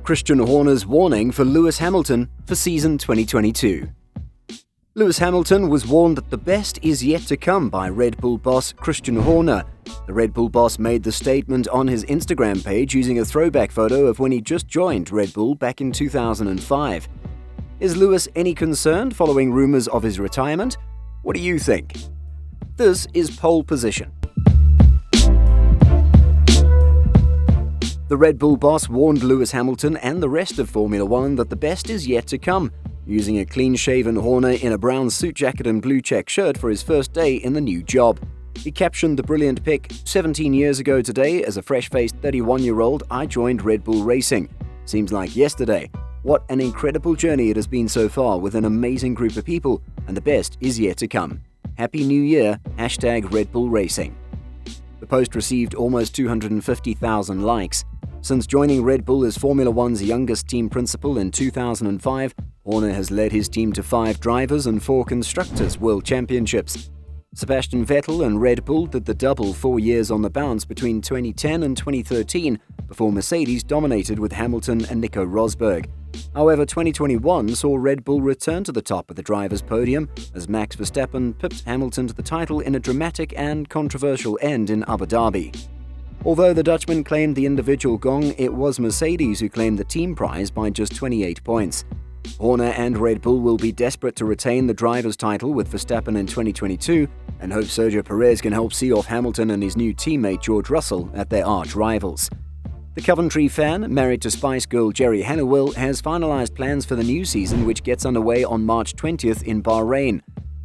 Christian Horner's warning for Lewis Hamilton for season 2022. Lewis Hamilton was warned that the best is yet to come by Red Bull boss Christian Horner. The Red Bull boss made the statement on his Instagram page using a throwback photo of when he just joined Red Bull back in 2005. Is Lewis any concerned following rumors of his retirement? What do you think? This is Pole Position. The Red Bull boss warned Lewis Hamilton and the rest of Formula One that the best is yet to come, using a clean-shaven Horner in a brown suit jacket and blue check shirt for his first day in the new job. He captioned the brilliant pic, 17 years ago today, as a fresh-faced 31-year-old, I joined Red Bull Racing. Seems like yesterday. What an incredible journey it has been so far with an amazing group of people, and the best is yet to come. Happy New Year, #Red Bull Racing. The post received almost 250,000 likes. Since joining Red Bull as Formula One's youngest team principal in 2005, Horner has led his team to 5 drivers and 4 constructors' world championships. Sebastian Vettel and Red Bull did the double 4 years on the bounce between 2010 and 2013, before Mercedes dominated with Hamilton and Nico Rosberg. However, 2021 saw Red Bull return to the top of the drivers' podium as Max Verstappen pipped Hamilton to the title in a dramatic and controversial end in Abu Dhabi. Although the Dutchman claimed the individual gong, it was Mercedes who claimed the team prize by just 28 points. Horner and Red Bull will be desperate to retain the driver's title with Verstappen in 2022 and hope Sergio Perez can help see off Hamilton and his new teammate George Russell at their arch-rivals. The Coventry fan, married to Spice Girl Geri Halliwell, has finalised plans for the new season, which gets underway on March 20th in Bahrain.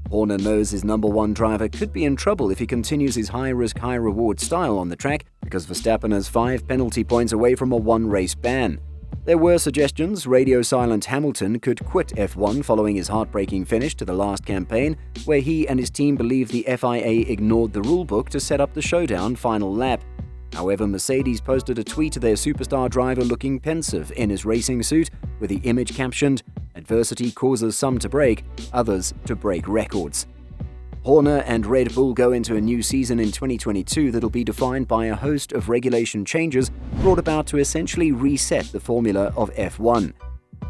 Horner knows his number 1 driver could be in trouble if he continues his high-risk, high-reward style on the track, because Verstappen is 5 penalty points away from a 1-race ban. There were suggestions radio-silent Hamilton could quit F1 following his heartbreaking finish to the last campaign, where he and his team believe the FIA ignored the rulebook to set up the showdown final lap. However, Mercedes posted a tweet of their superstar driver looking pensive in his racing suit, with the image captioned, "Adversity causes some to break, others to break records." Horner and Red Bull go into a new season in 2022 that'll be defined by a host of regulation changes brought about to essentially reset the formula of F1.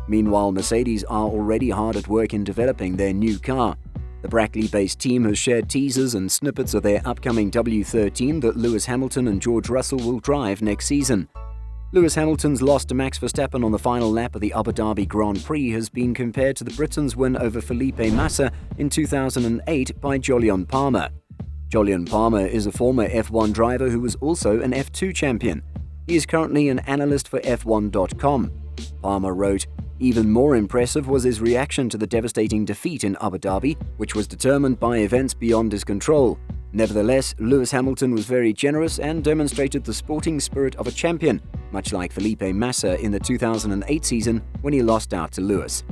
Meanwhile, Mercedes are already hard at work in developing their new car. The Brackley-based team has shared teasers and snippets of their upcoming W13 that Lewis Hamilton and George Russell will drive next season. Lewis Hamilton's loss to Max Verstappen on the final lap of the Abu Dhabi Grand Prix has been compared to the Britain's win over Felipe Massa in 2008 by Jolyon Palmer. Jolyon Palmer is a former F1 driver who was also an F2 champion. He is currently an analyst for F1.com. Palmer wrote, "Even more impressive was his reaction to the devastating defeat in Abu Dhabi, which was determined by events beyond his control. Nevertheless, Lewis Hamilton was very generous and demonstrated the sporting spirit of a champion, much like Felipe Massa in the 2008 season when he lost out to Lewis."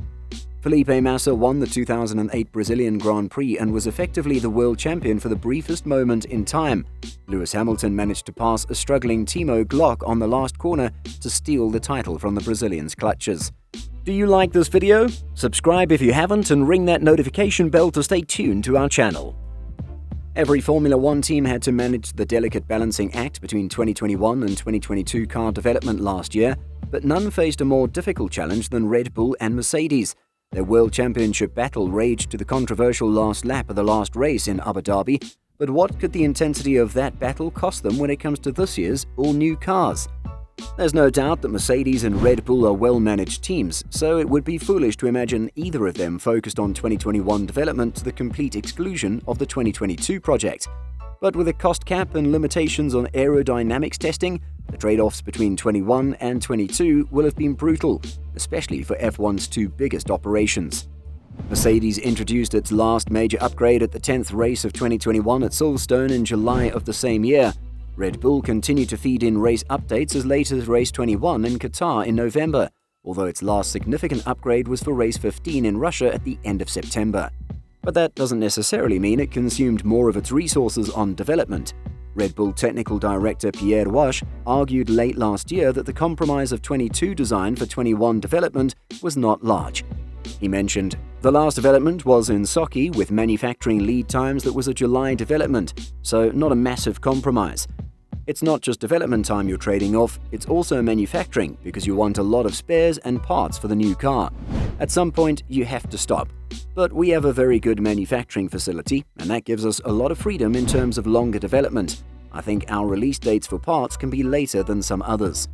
Felipe Massa won the 2008 Brazilian Grand Prix and was effectively the world champion for the briefest moment in time. Lewis Hamilton managed to pass a struggling Timo Glock on the last corner to steal the title from the Brazilian's clutches. Do you like this video? Subscribe if you haven't and ring that notification bell to stay tuned to our channel. Every Formula One team had to manage the delicate balancing act between 2021 and 2022 car development last year, but none faced a more difficult challenge than Red Bull and Mercedes. Their World Championship battle raged to the controversial last lap of the last race in Abu Dhabi, but what could the intensity of that battle cost them when it comes to this year's all-new cars? There's no doubt that Mercedes and Red Bull are well-managed teams, so it would be foolish to imagine either of them focused on 2021 development to the complete exclusion of the 2022 project. But with a cost cap and limitations on aerodynamics testing, the trade-offs between 21 and 22 will have been brutal, especially for F1's 2 biggest operations. Mercedes introduced its last major upgrade at the 10th race of 2021 at Silverstone in July of the same year. Red Bull continued to feed in race updates as late as race 21 in Qatar in November, although its last significant upgrade was for race 15 in Russia at the end of September. But that doesn't necessarily mean it consumed more of its resources on development. Red Bull technical director Pierre Wash argued late last year that the compromise of 22 design for 21 development was not large. He mentioned, "The last development was in Sochi with manufacturing lead times that was a July development, so not a massive compromise. It's not just development time you're trading off, it's also manufacturing, because you want a lot of spares and parts for the new car. At some point, you have to stop. But we have a very good manufacturing facility, and that gives us a lot of freedom in terms of longer development. I think our release dates for parts can be later than some others.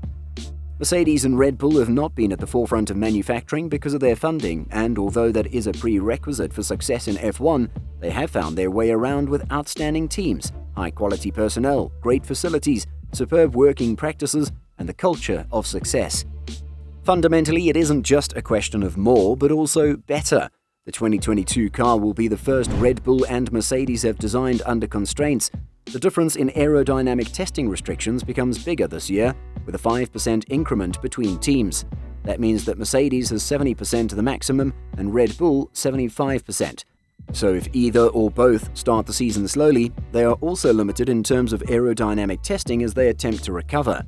Mercedes and Red Bull have not been at the forefront of manufacturing because of their funding, and although that is a prerequisite for success in F1, they have found their way around with outstanding teams, high-quality personnel, great facilities, superb working practices, and the culture of success. Fundamentally, it isn't just a question of more, but also better. The 2022 car will be the first Red Bull and Mercedes have designed under constraints. The difference in aerodynamic testing restrictions becomes bigger this year, with a 5% increment between teams. That means that Mercedes has 70% of the maximum and Red Bull 75%. So if either or both start the season slowly, they are also limited in terms of aerodynamic testing as they attempt to recover.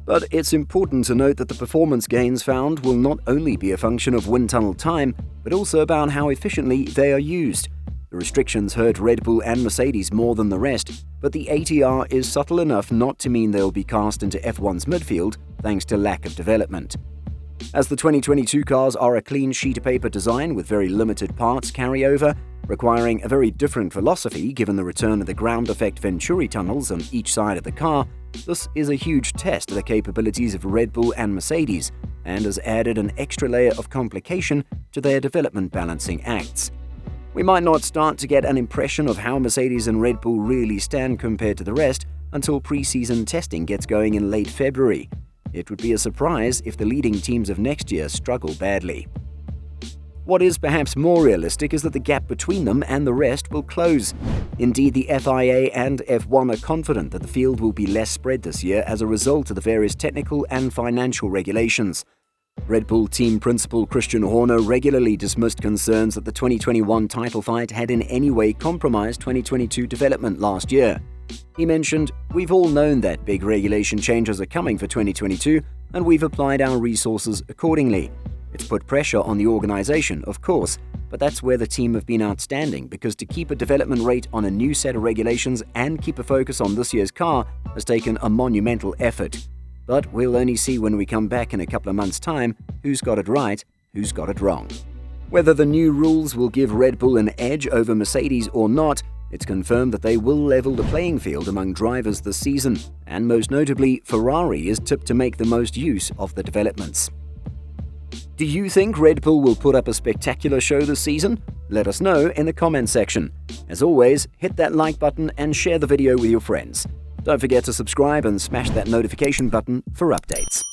But it's important to note that the performance gains found will not only be a function of wind tunnel time, but also about how efficiently they are used. The restrictions hurt Red Bull and Mercedes more than the rest, but the ATR is subtle enough not to mean they'll be cast into F1's midfield thanks to lack of development. As the 2022 cars are a clean sheet of paper design with very limited parts carryover, requiring a very different philosophy given the return of the ground effect Venturi tunnels on each side of the car, this is a huge test of the capabilities of Red Bull and Mercedes, and has added an extra layer of complication to their development balancing acts. We might not start to get an impression of how Mercedes and Red Bull really stand compared to the rest until pre-season testing gets going in late February. It would be a surprise if the leading teams of next year struggle badly. What is perhaps more realistic is that the gap between them and the rest will close. Indeed, the FIA and F1 are confident that the field will be less spread this year as a result of the various technical and financial regulations. Red Bull team principal Christian Horner regularly dismissed concerns that the 2021 title fight had in any way compromised 2022 development last year. He mentioned, "We've all known that big regulation changes are coming for 2022, and we've applied our resources accordingly. It's put pressure on the organization, of course, but that's where the team have been outstanding, because to keep a development rate on a new set of regulations and keep a focus on this year's car has taken a monumental effort. But we'll only see when we come back in a couple of months' time who's got it right, who's got it wrong." Whether the new rules will give Red Bull an edge over Mercedes or not, it's confirmed that they will level the playing field among drivers this season, and most notably, Ferrari is tipped to make the most use of the developments. Do you think Red Bull will put up a spectacular show this season? Let us know in the comments section. As always, hit that like button and share the video with your friends. Don't forget to subscribe and smash that notification button for updates.